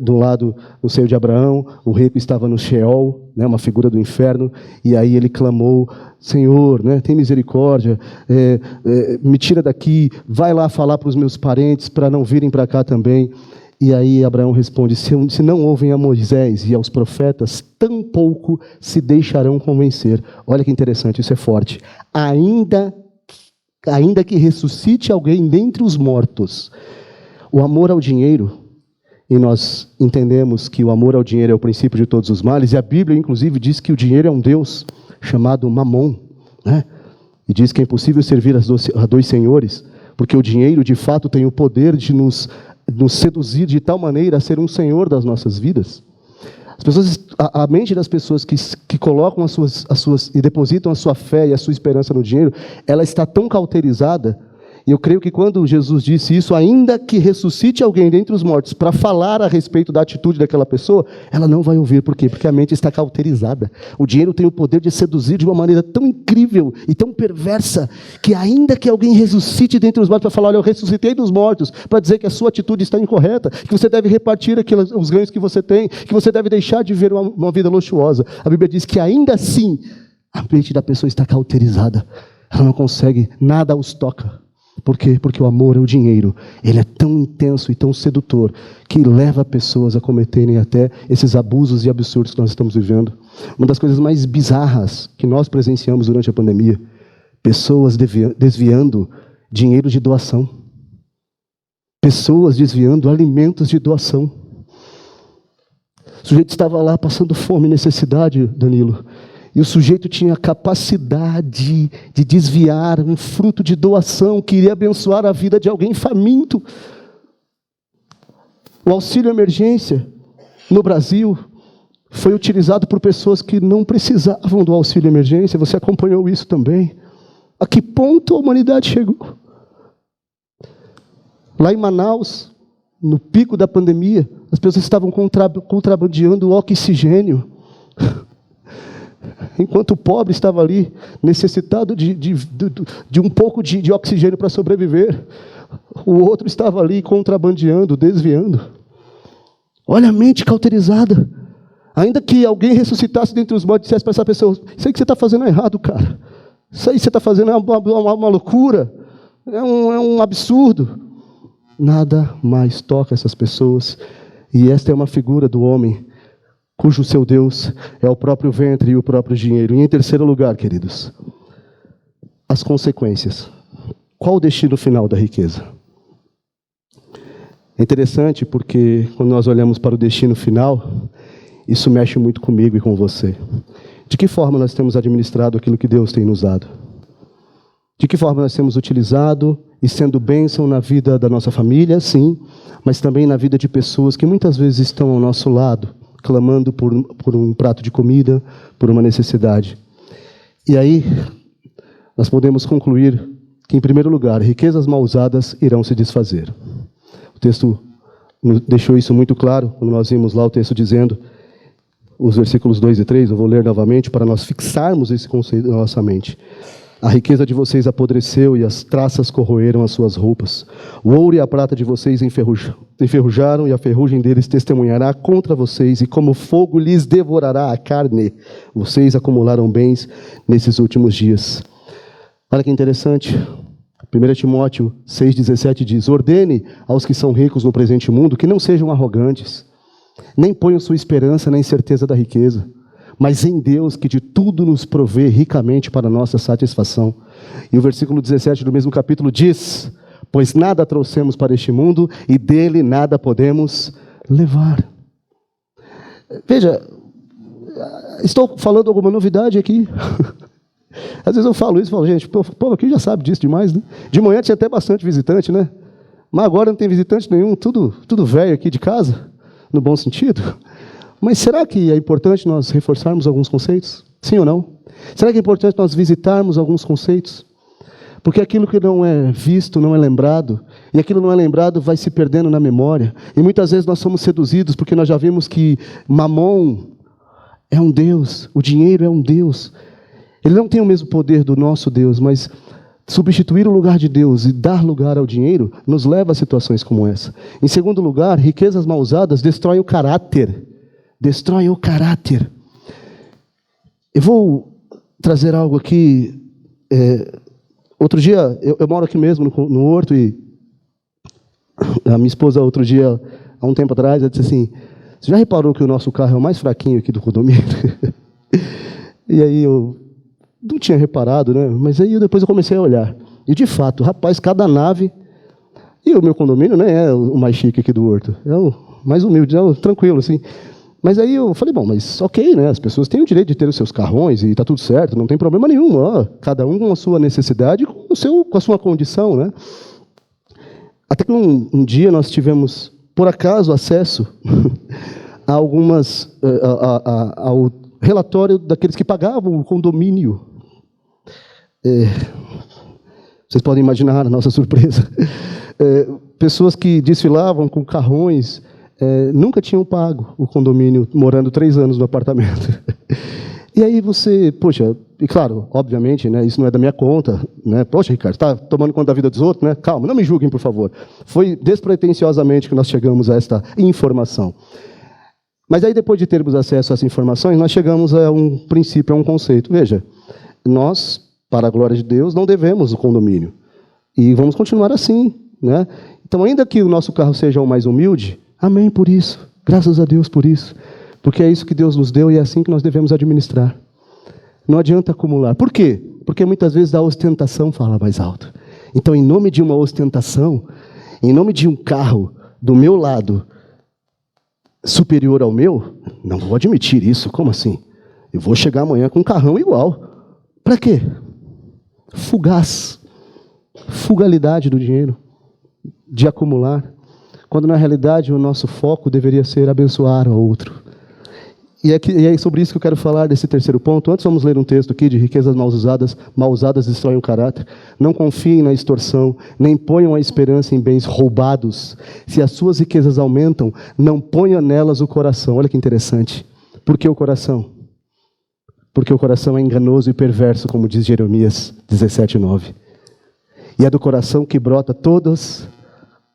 do lado do seio de Abraão, o rico estava no Sheol, né, uma figura do inferno, e aí ele clamou: Senhor, né, tem misericórdia, me tira daqui, vai lá falar para os meus parentes para não virem para cá também. E aí Abraão responde: se não ouvem a Moisés e aos profetas, tampouco se deixarão convencer. Olha que interessante, isso é forte. Ainda que ressuscite alguém dentre os mortos. O amor ao dinheiro, e nós entendemos que o amor ao dinheiro é o princípio de todos os males, e a Bíblia, inclusive, diz que o dinheiro é um Deus chamado Mamon, né? E diz que é impossível servir a 2 senhores, porque o dinheiro, de fato, tem o poder de nos seduzir de tal maneira a ser um senhor das nossas vidas. As pessoas, a mente das pessoas que colocam as suas e depositam a sua fé e a sua esperança no dinheiro, ela está tão cauterizada. E eu creio que quando Jesus disse isso, ainda que ressuscite alguém dentre os mortos para falar a respeito da atitude daquela pessoa, ela não vai ouvir. Por quê? Porque a mente está cauterizada. O dinheiro tem o poder de seduzir de uma maneira tão incrível e tão perversa, que ainda que alguém ressuscite dentre os mortos para falar: olha, eu ressuscitei dos mortos, para dizer que a sua atitude está incorreta, que você deve repartir os ganhos que você tem, que você deve deixar de viver uma vida luxuosa. A Bíblia diz que ainda assim, a mente da pessoa está cauterizada. Ela não consegue, nada os toca. Por quê? Porque o amor ao dinheiro, ele é tão intenso e tão sedutor, que leva pessoas a cometerem até esses abusos e absurdos que nós estamos vivendo. Uma das coisas mais bizarras que nós presenciamos durante a pandemia: pessoas desviando dinheiro de doação. Pessoas desviando alimentos de doação. O sujeito estava lá passando fome e necessidade, Danilo. E o sujeito tinha a capacidade de desviar um fruto de doação que iria abençoar a vida de alguém faminto. O auxílio emergência no Brasil foi utilizado por pessoas que não precisavam do auxílio emergência. Você acompanhou isso também. A que ponto a humanidade chegou? Lá em Manaus, no pico da pandemia, as pessoas estavam contrabandeando oxigênio. Enquanto o pobre estava ali, necessitado de um pouco de oxigênio para sobreviver, o outro estava ali contrabandeando, desviando. Olha a mente cauterizada. Ainda que alguém ressuscitasse dentre os mortos e dissesse para essa pessoa: isso aí que você está fazendo é errado, cara. Isso aí que você está fazendo é uma loucura, é um absurdo. Nada mais toca essas pessoas. E esta é uma figura do homem cujo seu Deus é o próprio ventre e o próprio dinheiro. E em terceiro lugar, queridos, as consequências. Qual o destino final da riqueza? É interessante porque quando nós olhamos para o destino final, isso mexe muito comigo e com você. De que forma nós temos administrado aquilo que Deus tem nos dado? De que forma nós temos utilizado e sendo bênção na vida da nossa família, sim, mas também na vida de pessoas que muitas vezes estão ao nosso lado, clamando por um prato de comida, por uma necessidade. E aí, nós podemos concluir que, em primeiro lugar, riquezas mal usadas irão se desfazer. O texto deixou isso muito claro, quando nós vimos lá o texto dizendo, os versículos 2 e 3, eu vou ler novamente, para nós fixarmos esse conceito na nossa mente. A riqueza de vocês apodreceu e as traças corroeram as suas roupas. O ouro e a prata de vocês enferrujaram e a ferrugem deles testemunhará contra vocês, e como fogo lhes devorará a carne. Vocês acumularam bens nesses últimos dias. Olha que interessante. 1 Timóteo 6,17 diz: ordene aos que são ricos no presente mundo que não sejam arrogantes, nem ponham sua esperança na incerteza da riqueza, mas em Deus, que de tudo nos provê ricamente para nossa satisfação. E o versículo 17 do mesmo capítulo diz: pois nada trouxemos para este mundo e dele nada podemos levar. Veja, estou falando alguma novidade aqui? Às vezes eu falo isso e falo: gente, o povo aqui já sabe disso demais, né? De manhã tinha até bastante visitante, né? Mas agora não tem visitante nenhum, tudo velho aqui de casa, no bom sentido. Mas será que é importante nós reforçarmos alguns conceitos? Sim ou não? Será que é importante nós visitarmos alguns conceitos? Porque aquilo que não é visto não é lembrado, e aquilo não é lembrado vai se perdendo na memória. E muitas vezes nós somos seduzidos porque nós já vimos que Mamon é um Deus, o dinheiro é um Deus. Ele não tem o mesmo poder do nosso Deus, mas substituir o lugar de Deus e dar lugar ao dinheiro nos leva a situações como essa. Em segundo lugar, riquezas mal usadas destroem o caráter. Destroem o caráter. Eu vou trazer algo aqui. Outro dia, eu moro aqui mesmo no Horto, e a minha esposa outro dia, há um tempo atrás, ela disse assim: você já reparou que o nosso carro é o mais fraquinho aqui do condomínio? E aí eu não tinha reparado, né? Mas aí depois eu comecei a olhar. E de fato, rapaz, cada nave... E o meu condomínio, né, é o mais chique aqui do Horto. É o mais humilde, tranquilo, assim. Mas aí eu falei, bom, mas ok, né? As pessoas têm o direito de ter os seus carrões e está tudo certo, não tem problema nenhum. Ó, cada um com a sua necessidade, com a sua condição, né? Até que um dia nós tivemos, por acaso, acesso a ao relatório daqueles que pagavam o condomínio. Vocês podem imaginar a nossa surpresa. Pessoas que desfilavam com carrões nunca tinham pago o condomínio, morando 3 anos no apartamento. E aí você, poxa, e claro, obviamente, né, isso não é da minha conta, né? Poxa, Ricardo, está tomando conta da vida dos outros, né? Calma, não me julguem, por favor. Foi despretensiosamente que nós chegamos a esta informação. Mas aí, depois de termos acesso a essas informações, nós chegamos a um princípio, a um conceito. Veja, nós, para a glória de Deus, não devemos o condomínio. E vamos continuar assim, né? Então, ainda que o nosso carro seja o mais humilde, amém por isso, graças a Deus por isso. Porque é isso que Deus nos deu e é assim que nós devemos administrar. Não adianta acumular. Por quê? Porque muitas vezes a ostentação fala mais alto. Então, em nome de uma ostentação, em nome de um carro do meu lado superior ao meu, não vou admitir isso. Como assim? Eu vou chegar amanhã com um carrão igual. Para quê? Fugaz. Fugalidade do dinheiro. De acumular. Quando na realidade o nosso foco deveria ser abençoar o outro. E é sobre isso que eu quero falar, desse terceiro ponto. Antes vamos ler um texto aqui de riquezas mal usadas destroem o caráter. Não confiem na extorsão, nem ponham a esperança em bens roubados. Se as suas riquezas aumentam, não ponha nelas o coração. Olha que interessante. Por que o coração? Porque o coração é enganoso e perverso, como diz Jeremias 17:9. E é do coração que brota todos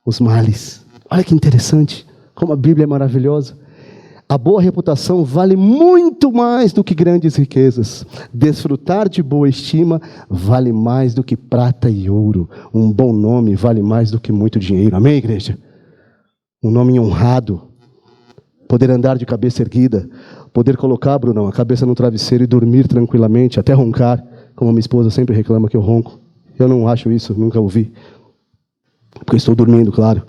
os males. Olha que interessante, como a Bíblia é maravilhosa. A boa reputação vale muito mais do que grandes riquezas. Desfrutar de boa estima vale mais do que prata e ouro. Um bom nome vale mais do que muito dinheiro. Amém, igreja? Um nome honrado. Poder andar de cabeça erguida. Poder colocar, Brunão, a cabeça no travesseiro e dormir tranquilamente, até roncar, como minha esposa sempre reclama que eu ronco. Eu não acho isso, nunca ouvi. Porque estou dormindo, claro.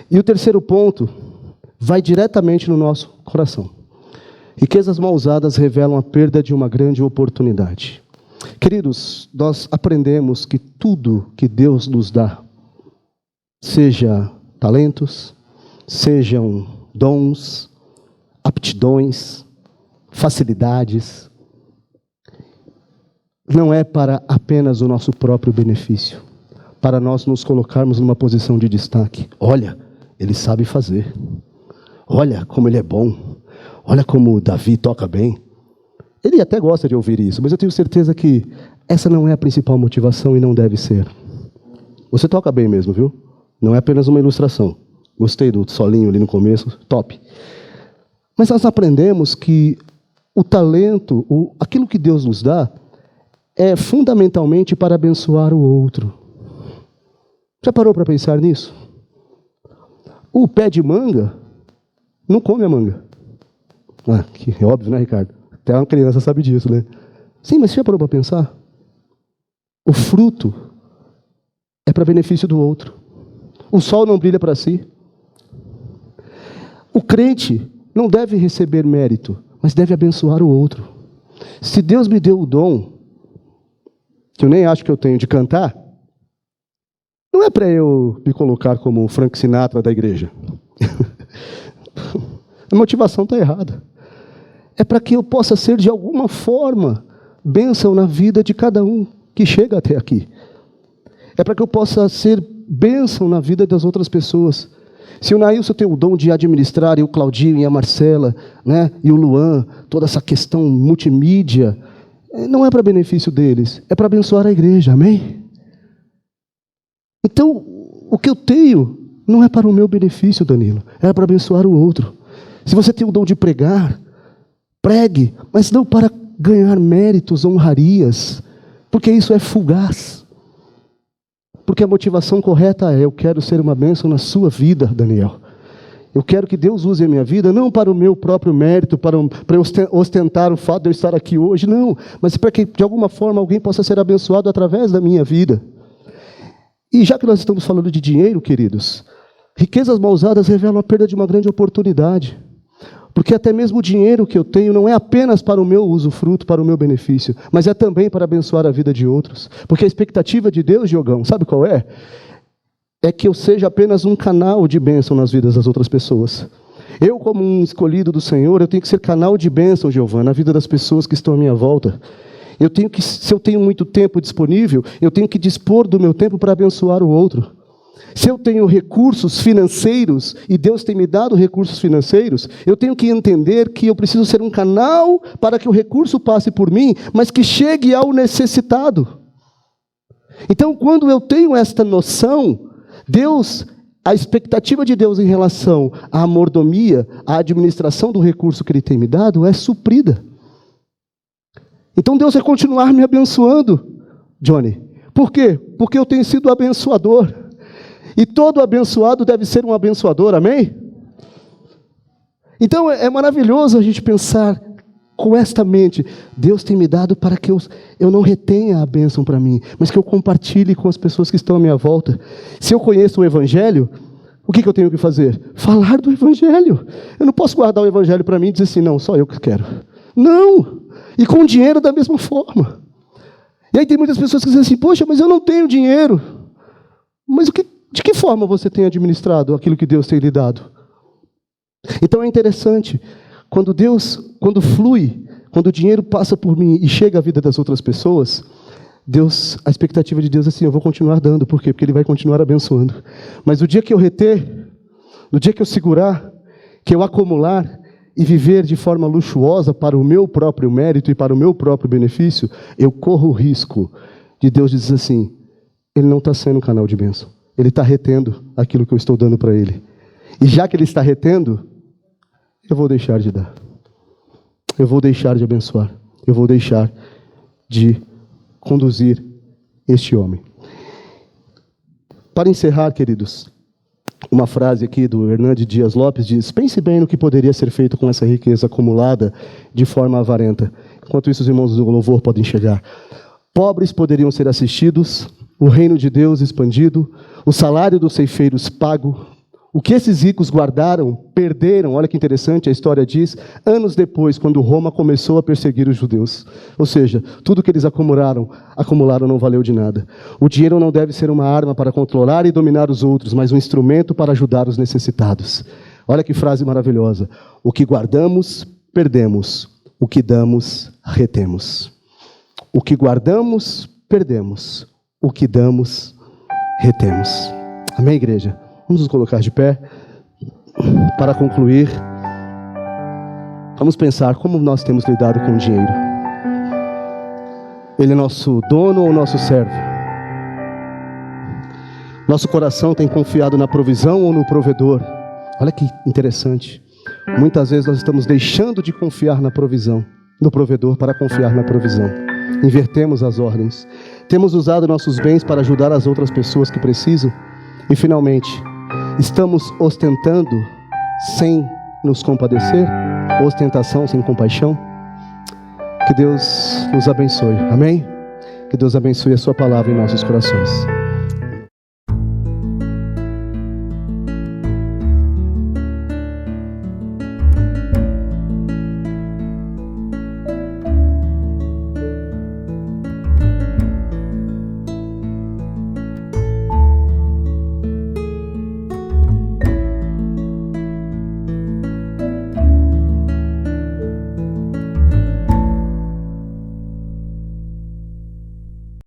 E o terceiro ponto vai diretamente no nosso coração. Riquezas mal usadas revelam a perda de uma grande oportunidade. Queridos, nós aprendemos que tudo que Deus nos dá, seja talentos, sejam dons, aptidões, facilidades, não é para apenas o nosso próprio benefício, para nós nos colocarmos numa posição de destaque. Olha, ele sabe fazer. Olha como ele é bom. Olha como Davi toca bem. Ele até gosta de ouvir isso, mas eu tenho certeza que essa não é a principal motivação e não deve ser. Você toca bem mesmo, viu? Não é apenas uma ilustração. Gostei do solinho ali no começo, top. Mas nós aprendemos que o talento, aquilo que Deus nos dá, é fundamentalmente para abençoar o outro. Já parou para pensar nisso? O pé de manga não come a manga. Que é óbvio, né, Ricardo? Até uma criança sabe disso, né? Sim, mas você já parou para pensar? O fruto é para benefício do outro. O sol não brilha para si. O crente não deve receber mérito, mas deve abençoar o outro. Se Deus me deu o dom, que eu nem acho que eu tenho, de cantar, não é para eu me colocar como o Frank Sinatra da igreja. A motivação está errada. É para que eu possa ser, de alguma forma, bênção na vida de cada um que chega até aqui. É para que eu possa ser bênção na vida das outras pessoas. Se o Nailson tem o dom de administrar, e o Claudinho, e a Marcela, né, e o Luan, toda essa questão multimídia, não é para benefício deles, é para abençoar a igreja, amém? Então, o que eu tenho não é para o meu benefício, Danilo, é para abençoar o outro. Se você tem o dom de pregar, pregue, mas não para ganhar méritos, honrarias, porque isso é fugaz. Porque a motivação correta é: eu quero ser uma bênção na sua vida, Daniel. Eu quero que Deus use a minha vida, não para o meu próprio mérito, para ostentar o fato de eu estar aqui hoje, não. Mas para que, de alguma forma, alguém possa ser abençoado através da minha vida. E já que nós estamos falando de dinheiro, queridos, riquezas mal usadas revelam a perda de uma grande oportunidade. Porque até mesmo o dinheiro que eu tenho não é apenas para o meu usufruto, para o meu benefício, mas é também para abençoar a vida de outros. Porque a expectativa de Deus, Diogão, sabe qual é? É que eu seja apenas um canal de bênção nas vidas das outras pessoas. Eu, como um escolhido do Senhor, eu tenho que ser canal de bênção, Giovana, na vida das pessoas que estão à minha volta. Se eu tenho muito tempo disponível, eu tenho que dispor do meu tempo para abençoar o outro. Se eu tenho recursos financeiros, e Deus tem me dado recursos financeiros, eu tenho que entender que eu preciso ser um canal para que o recurso passe por mim, mas que chegue ao necessitado. Então, quando eu tenho esta noção, a expectativa de Deus em relação à mordomia, à administração do recurso que Ele tem me dado, é suprida. Então Deus vai continuar me abençoando, Johnny. Por quê? Porque eu tenho sido abençoador. E todo abençoado deve ser um abençoador, amém? Então é maravilhoso a gente pensar com esta mente: Deus tem me dado para que eu não retenha a bênção para mim, mas que eu compartilhe com as pessoas que estão à minha volta. Se eu conheço o Evangelho, o que eu tenho que fazer? Falar do Evangelho. Eu não posso guardar o Evangelho para mim e dizer assim: não, só eu que quero. Não! E com dinheiro da mesma forma. E aí tem muitas pessoas que dizem assim: poxa, mas eu não tenho dinheiro. Mas de que forma você tem administrado aquilo que Deus tem lhe dado? Então é interessante, quando o dinheiro passa por mim e chega à vida das outras pessoas, a expectativa de Deus é assim: eu vou continuar dando. Por quê? Porque Ele vai continuar abençoando. Mas o dia que eu reter, no dia que eu segurar, que eu acumular e viver de forma luxuosa para o meu próprio mérito e para o meu próprio benefício, eu corro o risco de Deus dizer assim: ele não está sendo um canal de bênção. Ele está retendo aquilo que eu estou dando para ele. E já que ele está retendo, eu vou deixar de dar. Eu vou deixar de abençoar. Eu vou deixar de conduzir este homem. Para encerrar, queridos, uma frase aqui do Hernandes Dias Lopes diz: pense bem no que poderia ser feito com essa riqueza acumulada de forma avarenta. Enquanto isso, os irmãos do louvor podem chegar. Pobres poderiam ser assistidos, o reino de Deus expandido, o salário dos ceifeiros pago. O que esses ricos guardaram, perderam, olha que interessante, a história diz, anos depois, quando Roma começou a perseguir os judeus. Ou seja, tudo que eles acumularam não valeu de nada. O dinheiro não deve ser uma arma para controlar e dominar os outros, mas um instrumento para ajudar os necessitados. Olha que frase maravilhosa. O que guardamos, perdemos. O que damos, retemos. O que guardamos, perdemos. O que damos, retemos. Amém, igreja? Vamos nos colocar de pé. Para concluir, vamos pensar como nós temos lidado com o dinheiro. Ele é nosso dono ou nosso servo? Nosso coração tem confiado na provisão ou no provedor? Olha que interessante. Muitas vezes nós estamos deixando de confiar na provisão, no provedor, para confiar na provisão. Invertemos as ordens. Temos usado nossos bens para ajudar as outras pessoas que precisam. E finalmente, estamos ostentando sem nos compadecer? Ostentação sem compaixão? Que Deus nos abençoe. Amém? Que Deus abençoe a sua palavra em nossos corações.